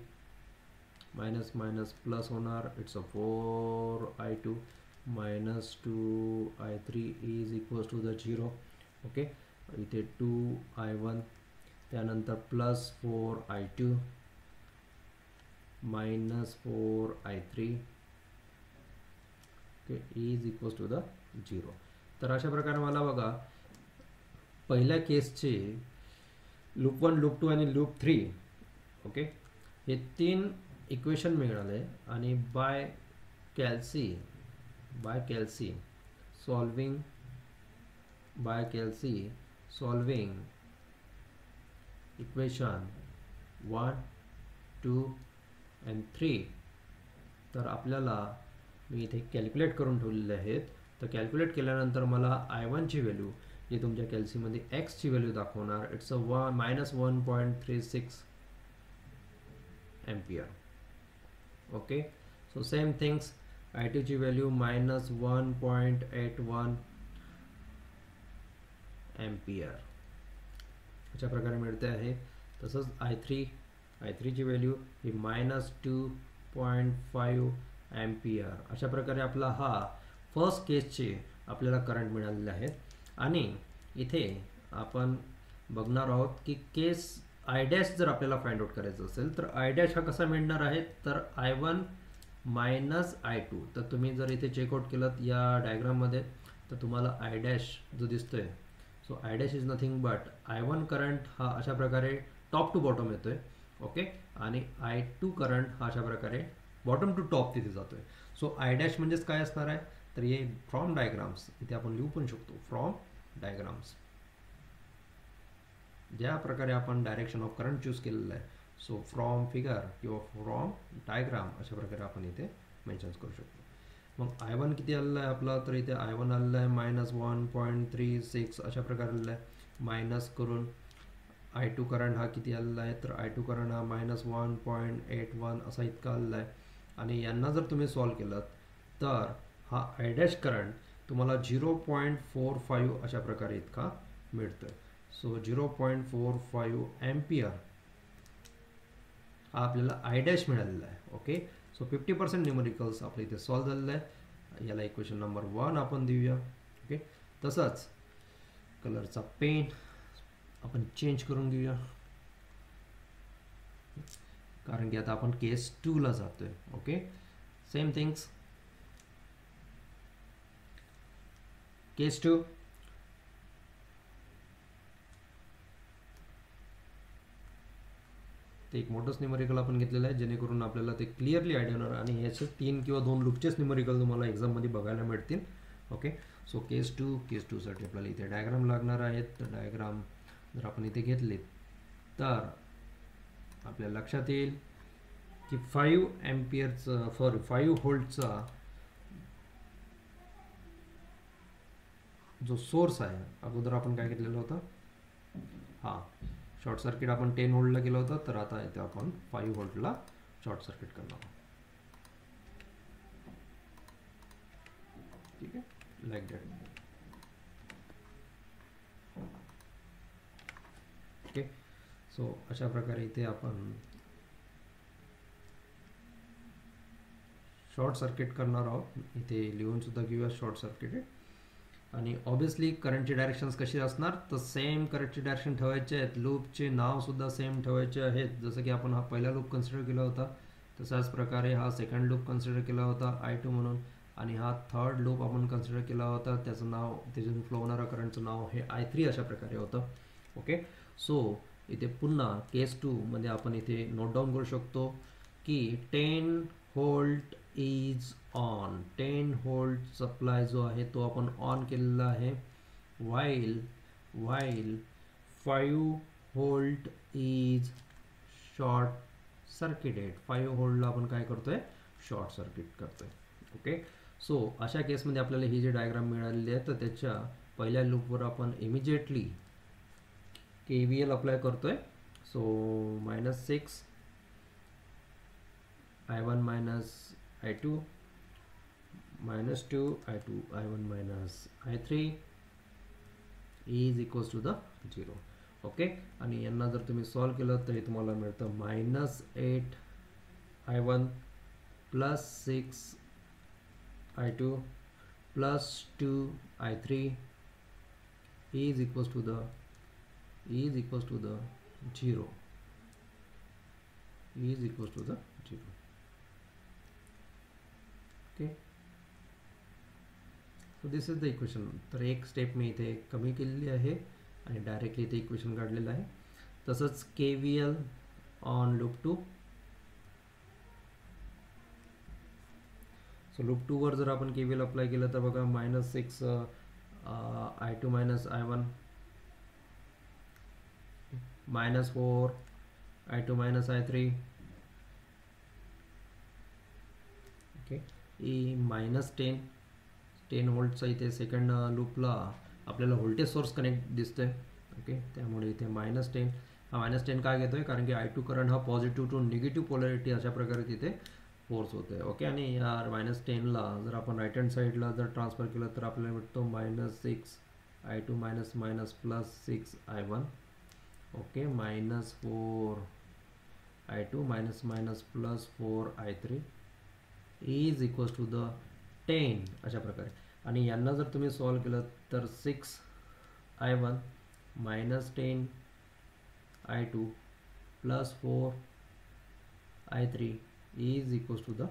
minus minus plus होणार, it's a 4 I2 minus 2 I3 is equals to the 0. Okay, इथे 2 I1 त्यानंतर plus 4 I2 minus 4 I3 okay is equals to the 0. तर अशा प्रकारे मला बघा पहिल्या केसचे लूप 1, लूप 2 आणि लूप 3 ओके हे 3 इक्वेशन मिळाले आणि बाय कॅल्सी सॉल्विंग इक्वेशन 1, 2 and 3 तर आपल्याला मी इथे कॅल्क्युलेट करून ठेवलेले आहेत. तर कॅल्क्युलेट केल्यानंतर मला I1 ची व्हॅल्यू जी तुमच्या कॅल्सीमध्ये x ची व्हॅल्यू दाखवणार, it's a -1.36 ampere. Okay, so same things I2 ची व्हॅल्यू -1.81 एम्पियर अशा प्रकारे मिळते आहे. तसंच I3 ची व्हॅल्यू ही -2.5 एम्पियर अशा प्रकारे आपला हा फर्स्ट केसचे आपल्याला करंट मिळालेले आहेत. आणि इथे आपण बघणार आहोत की केस I' जर आपल्याला फाइंड आउट करायचं असेल तर I' हा कसा मिळणार आहे, तर I1 मायनस I2. तर तुम्ही जर इथे चेकआउट केलं या डायग्राममध्ये तर तुम्हाला I' जो दिसतोय, so I' is nothing but I1 current हा अशा प्रकारे टॉप टू बॉटम येतोय. ओके, आणि I2 करंट हा अशा प्रकारे बॉटम टू टॉप तिथे जातोय. सो I' म्हणजेच काय असणार आहे, तर हे फ्रॉम डायग्राम्स इथे आपण लिहू पण शकतो. फ्रॉम डायग्राम्स ज्या प्रकारे आपण डायरेक्शन ऑफ करंट चूज केलेलं आहे, सो फ्रॉम फिगर किंवा फ्रॉम डायग्राम अशा प्रकारे आपण इथे मेन्शन करू शकतो. मग I1 किती आलेलं आहे आपला, तर इथे I1 आलेलं आहे -1.36 अशा प्रकारे आलेलं आहे. मायनस करून I2 करंट हा किती आलेला आहे, तर I2 करंट हा -1.81 असा इतका आलेला आहे. आणि यांना जर तुम्ही सॉल्व केलं तर हा I' करंट तुम्हाला 0.45 अशा प्रकारे इतका मिळतोय. सो 0.45 एम्पियर हा आपल्याला I' मिळालेला आहे. ओके, सो 50% न्यूमरिकल्स आपल्या इथे सॉल्व झालेलं आहे. याला इक्वेशन नंबर 1 आपण देऊया. ओके, तसंच कलरचा पेन आपण चेंज करून घेऊया, कारण की आता आपण केस 2 ला जातोय. ओके, सेम थिंग्स केस 2. ते एक मोठंच न्यूमरिकल आपण घेतलेलं आहे जेणेकरून आपल्याला ते क्लिअरली आयडिया होणार आणि ह्याचे 3 किंवा 2 लूपचेच न्यूमरिकल तुम्हाला एक्झाममध्ये बघायला मिळतील. ओके, सो केस 2 साठी आपल्याला इथे डायग्राम लागणार आहेत. तर डायग्राम जर आपण इथे घेतले तर आपल्या लक्षात येईल की 5 एम्पियरचं 5 व्होल्टचा जो सोर्स आहे, अगोदर आपण काय घेतलेलं होतं, हां शॉर्ट सर्किट आपण 10 व्होल्टला केलं होतं, तर आता इथे आपण 5 व्होल्टला शॉर्ट सर्किट करणार आहोत. ठीक आहे, लाईक दॅट. ओके, सो अशा प्रकारे इथे आपण शॉर्ट सर्किट करणार आहोत. इथे लिहून सुद्धा घेऊया शॉर्ट सर्किट. आणि ऑब्विसली करंटची डायरेक्शन्स कशी असणार, तर सेम करंटची डायरेक्शन ठेवायचे आहेत. लूपचे नाव सुद्धा सेम ठेवायचे आहेत. जसं की आपण हा पहिला लूप कन्सिडर केला होता तशाच प्रकारे हा सेकंड लूप कन्सिडर केला होता I2 म्हणून, आणि हा थर्ड लूप आपण कन्सिडर केला होता, त्याचं नाव त्याच्यातून फ्लो होणारा करंटचं नाव हे I3 अशा प्रकारे होतं. ओके, सो इथे पुन्हा केस 2 मध्ये आपण इथे नोट डाऊन करू शकतो की 10 volt is on. 10 volt supply जो आहे तो आपण ऑन केलेला आहे. While 5 volt is short circuited. 5 व्होल्टला आपण काय करतोय, शॉर्ट सर्किट करतोय. ओके, सो अशा केसमध्ये आपल्याला ही जी डायग्राम मिळालेली आहे तर त्याच्या पहिल्या लूपवर आपण इमिजिएटली KVL अप्लाय करतोय. So -6 I1 - I2 -2 I2 I1 minus I3 is equals to the 0. Okay, आणि यांना जर तुम्ही सॉल्व केलं तर हे तुम्हाला मिळतं -8 I1 plus 6 I2 plus 2 I3 is equals to the 0, is equals to the 0. Okay, so this is the equation. तर एक स्टेप मी इथे कमी केलेली आहे आणि डायरेक्टली इथे इक्वेशन काढलेलं आहे. तसंच KVL on loop 2. So loop 2 वर जर आपण KVL अप्लाय केलं तर बघा -6 I2 minus I1 -4 I2 minus I3. Okay, -10 व्होल्टचा इथे सेकंड लूपला आपल्याला व्होल्टेज सोर्स कनेक्ट दिसतोय. ओके, त्यामुळे इथे -10. हा -10 काय घेतोय कारण की I2 करंट हा पॉझिटिव्ह टू निगेटिव्ह पोलॅरिटी अशा प्रकारे तिथे फोर्स होतोय. ओके, आणि या -10ला जर आपण राईट हँड साईडला जर ट्रान्सफर केलं तर आपल्याला भेटतो -6 I2 minus plus 6 I1. Okay, -4 I2 minus plus 4 I3 is equals to the 10 अशा प्रकारे. आणि यांना जर तुम्ही सॉल्व केलं तर 6 I1 -10 I2 plus 4 I3 is equals to the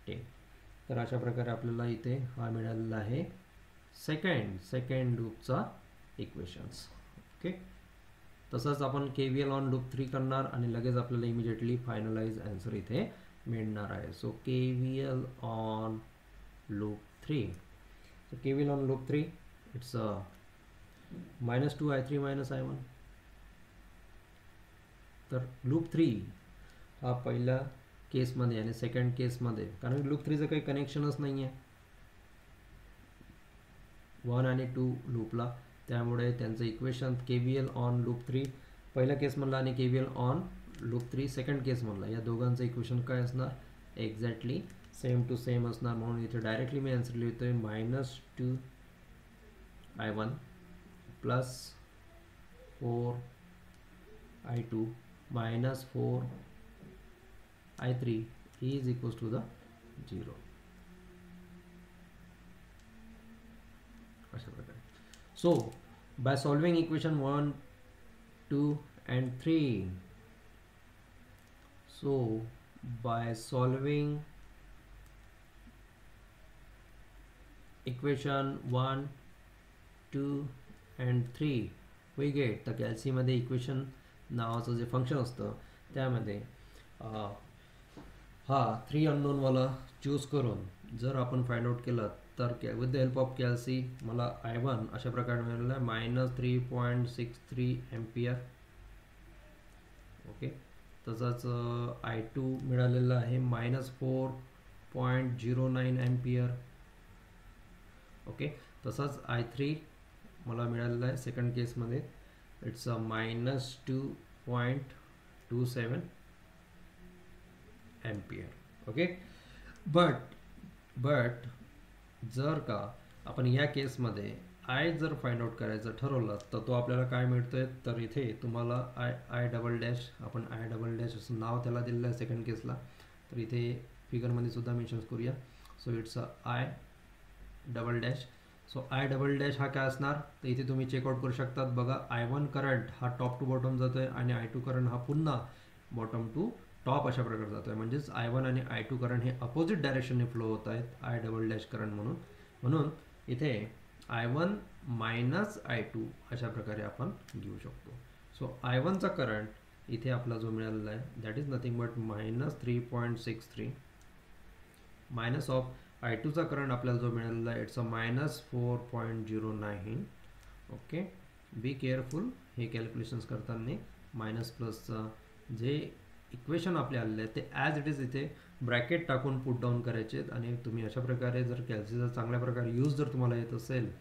10. तर अशा प्रकारे आपल्याला इथे हा मिळालेला आहे सेकंड लूपचा इक्वेशन्स. ओके, तसंच आपण KVL ऑन लूप 3 करणार आणि लगेच आपल्याला इमिजिएटली फायनलाइज आन्सर इथे मिळणार आहे. So KVL on loop 3. So KVL on loop 3 it's -2 I3 minus I1. तर लूप 3 हा पहिल्या केसमध्ये आणि सेकंड केसमध्ये, कारण लूप 3चं काही कनेक्शनच नाही आहे 1 आणि 2 लूपला, त्यामुळे त्यांचं इक्वेशन KVL ऑन लूप 3 पहिल्या केसमधला आणि KVL ऑन लूप 3 सेकंड केसमधला, या दोघांचं इक्वेशन काय असणार, एक्झॅक्टली सेम टू सेम असणार. म्हणून इथे डायरेक्टली मी आन्सर लिहितोय -2 I1 plus 4 I2 minus 4 I3 is equals to the 0. अशा प्रकारे. So by solving equation 1, 2 and 3, so by solving equation 1, 2 and 3 we get the कॅल्सी मध्ये इक्वेशन नावाचं जे फंक्शन असतं त्यामध्ये हा 3 अननोन वाला चूज करून जर आपण फाइंड आउट केलं तर विथ द हेल्प ऑफ कॅल्सी मला I1 अशा प्रकारे मिळालेला आहे -3.63 एम्पियर. ओके, तसंच I2 मिळालेला आहे -4.09 एम्पियर. ओके, तसंच I3 मला मिळालेला आहे सेकंड केसमध्ये इट्स -2.27 एम्पियर. ओके, बट जर का आपण या केसमध्ये I जर फाइंड आउट करायचं ठरवलं तर तो आपल्याला काय मिळतोय, तर इथे तुम्हाला I डबल डॅश, आपण I डबल डॅश असं नाव त्याला दिलेलं आहे सेकंड केसला, तर इथे फिगरमध्ये सुद्धा मेन्शन करूया. So it's I double dash. So I double dash हा काय असणार, तर इथे तुम्ही चेकआउट करू शकतात. बघा I1 करंट हा टॉप टू बॉटम जातोय आणि I2 करंट हा पुन्हा बॉटम टू टॉप अशा प्रकारे जातोय. म्हणजेच I1 आणि I2 करंट हे अपोजिट डायरेक्शनने फ्लो होत आहेत I डबल डॅश करंट म्हणून इथे I1 मायनस I2 अशा प्रकारे आपण घेऊ शकतो. सो I1चा करंट इथे आपला जो मिळालेला आहे that is nothing but -3.63 minus of I2चा करंट आपल्याला जो मिळालेला आहे इट्स -4.09. ओके, बी केअरफुल हे कॅल्क्युलेशन्स करताना मायनस प्लसचा जे इक्वेशन आपले आलेले आहेत ते ॲज इट इज इथे ब्रॅकेट टाकून पुट डाऊन करायचे. आणि तुम्ही अशा प्रकारे जर कॅल्सीचा चांगल्या प्रकारे यूज जर तुम्हाला येत असेल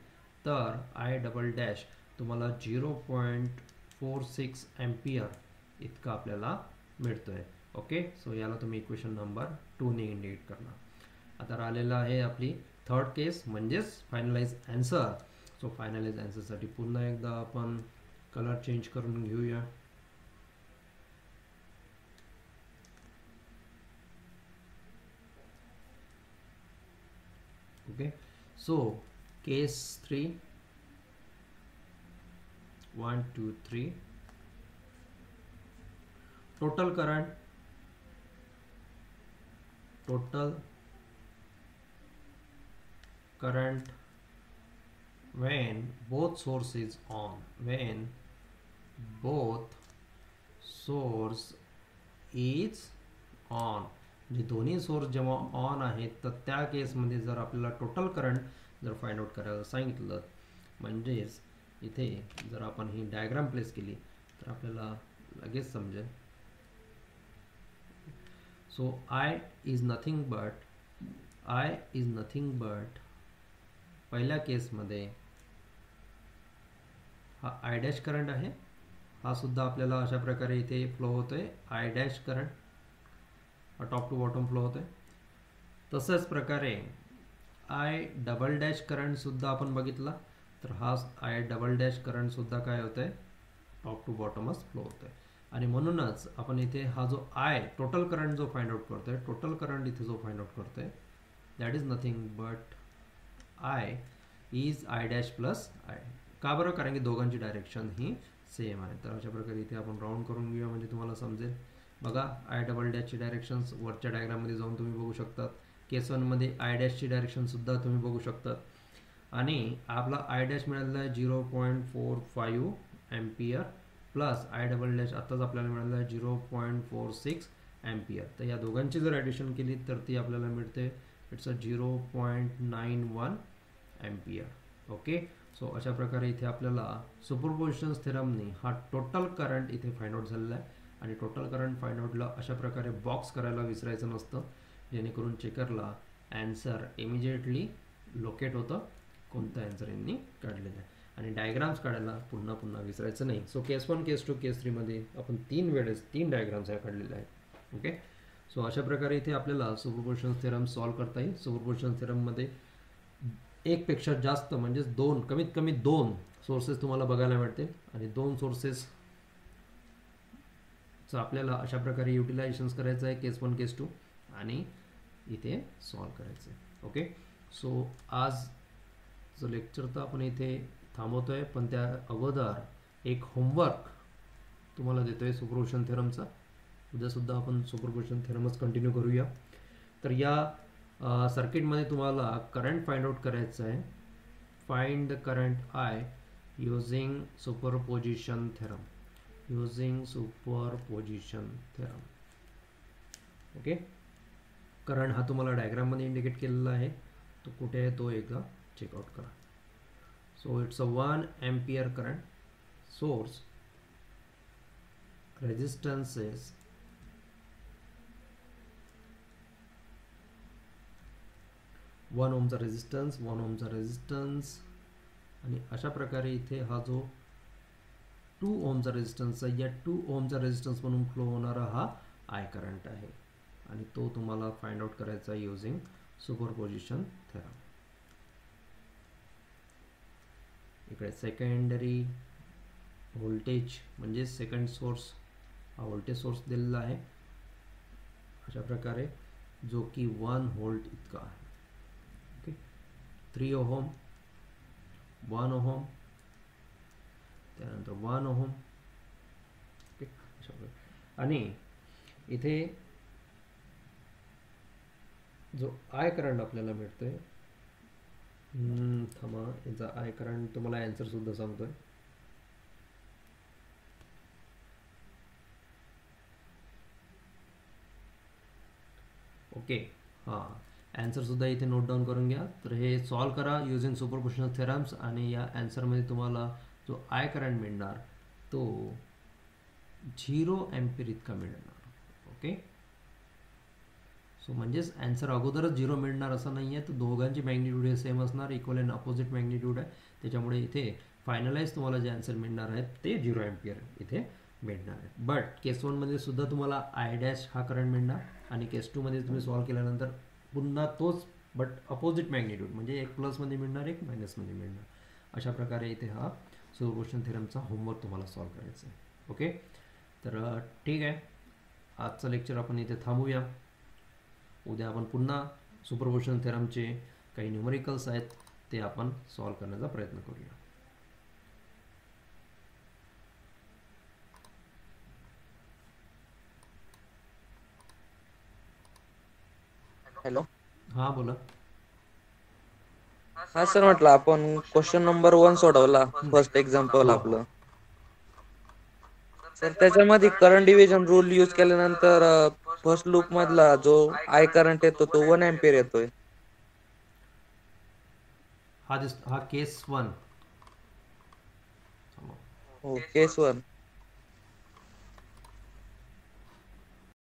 तर I डबल डॅश तुम्हाला 0.46 एम्पियर इतका आपल्याला मिळतोय. ओके, सो याला तुम्ही इक्वेशन नंबर 2 ने इंडिकेट करणार. आता राहिलेला आहे आपली थर्ड केस म्हणजेच फायनलाइज आन्सर. सो फायनलाइज आन्सरसाठी पुन्हा एकदा आपण कलर चेंज करून घेऊया. Okay, so case 3 1 2 3 total current when both source is on, when both source is on, म्हणजे दोन्ही सोर्स जेव्हा ऑन आहेत तर त्या केसमध्ये जर आपल्याला टोटल करंट जर फाइंड आउट करायला सांगितलं, म्हणजेच इथे जर आपण ही डायग्राम प्लेस केली तर आपल्याला लगेच समजेल. So I is nothing but पहिल्या केसमध्ये हा I डॅश करंट आहे, हा सुद्धा आपल्याला अशा प्रकारे इथे फ्लो होतोय. I डॅश करंट हा टॉप टू बॉटम फ्लो होतोय. तसंच प्रकारे I डबल डॅश करंट सुद्धा आपण बघितला तर हा I डबल डॅश करंट सुद्धा काय होतोय, टॉप टू बॉटमच फ्लो होतोय. आणि म्हणूनच आपण इथे हा जो I टोटल करंट जो फाइंड आउट करतोय, टोटल करंट इथे जो फाइंड आउट करतोय, that is nothing but I is I dash plus I. का बरं? कारण की दोघांची डायरेक्शन ही सेम आहे. तर अशा प्रकारे इथे आपण राऊंड करून घेऊया म्हणजे तुम्हाला समजेल. बघा, I डबल डॅशची डायरेक्शन्स वरच्या डायग्राममध्ये जाऊन तुम्ही बघू शकतात. केस 1 मध्ये I डॅशची डायरेक्शन सुद्धा तुम्ही बघू शकतात. आणि आपला I डॅश मिळालेला आहे 0.45 ampere plus I double dash आत्ताच आपल्याला मिळालेला आहे 0.46 एम्पियर. तर या दोघांची जर ॲडिशन केली तर ती आपल्याला मिळते it's a 0.91 ampere. Okay, so अशा प्रकारे इथे आपल्याला सुपरपोजिशन थेरमनी हा टोटल करंट इथे फाइंड आउट झालेला आहे. आणि टोटल करंट फाइंड आउटला अशा प्रकारे बॉक्स करायला विसरायचं नसतं, जेणेकरून चेकरला ॲन्सर इमिजिएटली लोकेट होतं कोणतं ॲन्सर यांनी काढलेलं आहे. आणि डायग्राम्स काढायला पुन्हा पुन्हा विसरायचं नाही. सो केस 1 केस 2 केस 3 मध्ये आपण 3 वेळेस 3 डायग्राम्स काढलेले आहेत. ओके, सो अशा प्रकारे इथे आपल्याला सुपरपोजिशन थेरम सॉल्व करता येईल. सुपरपोजिशन थेरममध्ये एकपेक्षा जास्त म्हणजेच दोन, कमीत कमी 2 सोर्सेस तुम्हाला बघायला मिळतील आणि 2 सोर्सेसचं आपल्याला अशा प्रकारे युटिलायझेशन्स करायचं आहे केस 1 केस 2 आणि इथे सॉल्व करायचं आहे. ओके, सो आजचं लेक्चर तर आपण इथे थांबवतोय, पण त्या अगोदर एक होमवर्क तुम्हाला देतोय सुपरपोजिशन थेरमचा. उद्यासुद्धा आपण सुपरपोजिशन थेरमच कंटिन्यू करूया. तर या सर्किटमध्ये तुम्हाला करंट फाइंड आउट करायचं आहे. Find the current I using superposition theorem. Okay, current हा तुम्हाला डायग्राममध्ये इंडिकेट केलेला आहे, तो कुठे आहे तो एकदा चेकआउट करा. So it's a 1 ampere current source, resistances 1 ओमचा रेजिस्टन्स, 1 ओमचा रेजिस्टन्स आणि अशा प्रकारे इथे हा जो 2 ओमचा रेजिस्टन्स आहे, या 2 ओमचा रेजिस्टन्स म्हणून फ्लो होणारा हा I करंट आहे आणि तो तुम्हाला फाइंड आउट करायचा आहे युजिंग सुपरपोजिशन थेरम. इकडे सेकंडरी व्होल्टेज म्हणजे सेकंड सोर्स, हा व्होल्टेज सोर्स दिलेला आहे अशा प्रकारे, जो की 1 व्होल्ट इतका आहे. ओके, 3 ओहम, 1 ओहम, त्यानंतर 1 ओहम. ओके, अशा प्रकारे. आणि इथे जो I करंट आपल्याला मिळतोय, थांबा, याचा I करंट तुम्हाला ॲन्सर सुद्धा सांगतोय. ओके, हां, ॲन्सर सुद्धा इथे नोट डाऊन करून घ्या. तर हे सॉल्व करा युजिंग सुपरपोजिशन थेरम्स आणि या ॲन्सरमध्ये तुम्हाला जो I करंट मिळणार तो 0 एम्पियर इतका मिळणार. ओके, सो म्हणजेच ॲन्सर अगोदरच 0 मिळणार असं नाही आहे, तर दोघांची मॅग्निट्यूड हे सेम असणार, इक्वल अँड अपोजिट मॅग्निट्यूड आहे. त्याच्यामुळे इथे फायनलाइज तुम्हाला जे ॲन्सर मिळणार आहेत ते 0 एम्पियर इथे मिळणार आहे. बट केस 1 मध्ये सुद्धा तुम्हाला I डॅश हा करंट मिळणार आणि केस 2 मध्ये तुम्ही सॉल्व केल्यानंतर पुन्हा तोच बट अपोजिट मॅग्निट्यूड, म्हणजे एक प्लसमध्ये मिळणार एक मायनसमध्ये मिळणार. अशा प्रकारे इथे हा सुपरपोजिशन थेरमचा होमवर्क तुम्हाला सॉल्व करायचा आहे. ओके, तर ठीक आहे, आजचं लेक्चर आपण इथे थांबूया. उद्या आपण पुन्हा सुपरपोजिशन थेरमचे काही न्यूमरिकल्स आहेत ते आपण सॉल्व करण्याचा प्रयत्न करूया. हॅलो. हां बोला. हा सर, म्हटलं आपण क्वेश्चन नंबर 1 सोडवला, फर्स्ट एक्झाम्पल हो आपलं. तर त्याच्यामध्ये करंट डिव्हिजन रूल यूज केल्यानंतर फर्स्ट लूप मधला जो आय करंट येतो तो 1 एम्पियर येतोय. हा केस 1. हो, केस 1.